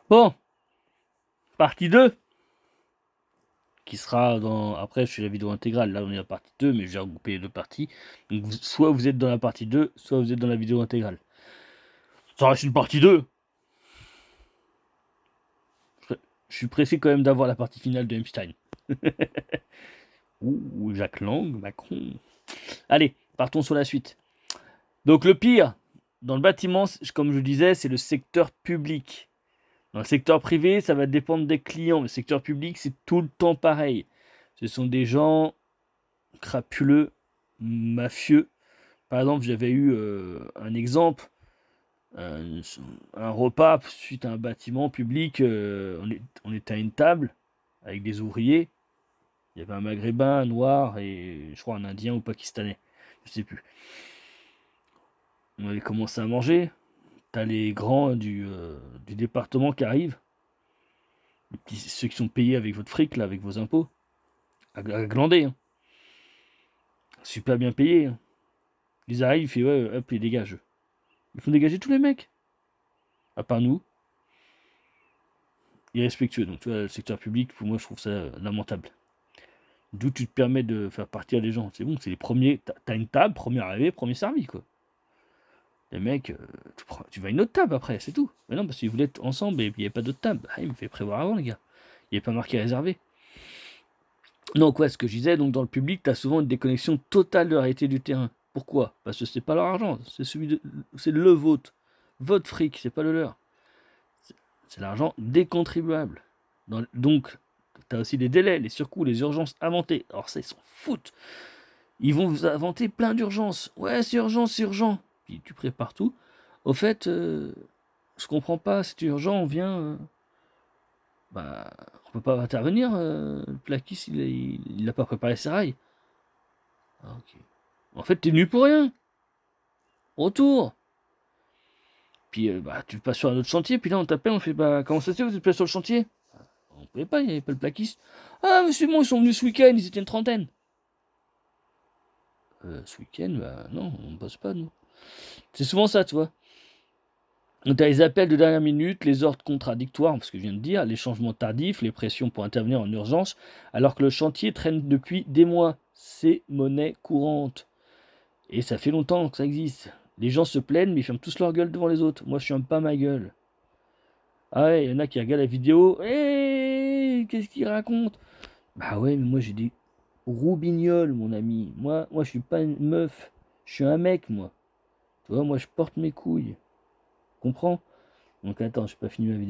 Bon, partie 2, qui sera dans... Après, je fais la vidéo intégrale. Là, on est à la partie 2, mais j'ai regroupé les deux parties. Donc, soit vous êtes dans la partie 2, soit vous êtes dans la vidéo intégrale. Ça reste une partie 2. Je suis pressé quand même d'avoir la partie finale de Einstein. Ouh, Jacques Lang, Macron. Allez, partons sur la suite. Donc le pire, dans le bâtiment, comme je disais, c'est le secteur public. Dans le secteur privé, ça va dépendre des clients. Le secteur public, c'est tout le temps pareil. Ce sont des gens crapuleux, mafieux. Par exemple, j'avais eu un exemple, un, un repas suite à un bâtiment public. On était à une table avec des ouvriers. Il y avait un maghrébin, un noir et je crois un indien ou pakistanais. Je sais plus. On avait commencé à manger. T'as les grands du département qui arrivent. Ceux qui sont payés avec votre fric, là, avec vos impôts. À glander. Hein. Super bien payés. Hein. Ils arrivent, ils font ouais, hop, ils dégagent. Ils font dégager tous les mecs. À part nous. Irrespectueux. Donc, tu vois, le secteur public, pour moi, je trouve ça lamentable. D'où tu te permets de faire partir les gens. C'est bon, c'est les premiers. T'as une table, premier arrivé, premier servi, quoi. Les mecs, tu vas à une autre table après, c'est tout. Mais non, parce qu'ils voulaient être ensemble et puis il n'y avait pas d'autre table. Ah, il me fait prévoir avant, les gars. Il n'y avait pas marqué réservé. Donc, ouais, ce que je disais, donc dans le public, tu as souvent une déconnexion totale de la réalité du terrain. Pourquoi? Parce que c'est pas leur argent, c'est le vôtre. Votre fric, c'est pas le leur. C'est l'argent des contribuables. Donc, tu as aussi les délais, les surcoûts, les urgences inventées. Alors ça, ils s'en foutent. Ils vont vous inventer plein d'urgences. Ouais, c'est urgent, c'est urgent. Puis tu prépares tout. Au fait, je comprends pas, c'est urgent, on vient. Bah, on peut pas intervenir. Le plaquiste, il a pas préparé ses rails. Ah, ok. En fait, t'es venu pour rien. Retour. Puis bah, tu passes sur un autre chantier, puis là on t'appelle, on fait bah comment ça se fait, vous êtes pas sur le chantier? On ne pouvait pas, il n'y avait pas le plaquiste. Ah mais c'est bon, ils sont venus ce week-end, ils étaient une trentaine. Ce week-end, bah non, on ne bosse pas nous. C'est souvent ça, tu vois. Donc t'as les appels de dernière minute, les ordres contradictoires, parce que je viens de dire, les changements tardifs, les pressions pour intervenir en urgence, alors que le chantier traîne depuis des mois. C'est monnaie courante. Et ça fait longtemps que ça existe. Les gens se plaignent, mais ils ferment tous leur gueule devant les autres. Moi, je ferme pas ma gueule. Ah ouais, il y en a qui regardent la vidéo. Hé, qu'est-ce qu'il raconte? Bah ouais, mais moi, j'ai des roubignoles, mon ami. Moi, je suis pas une meuf. Je suis un mec, moi. Tu vois, moi, je porte mes couilles. Comprends? Donc attends, j'ai pas fini ma vidéo.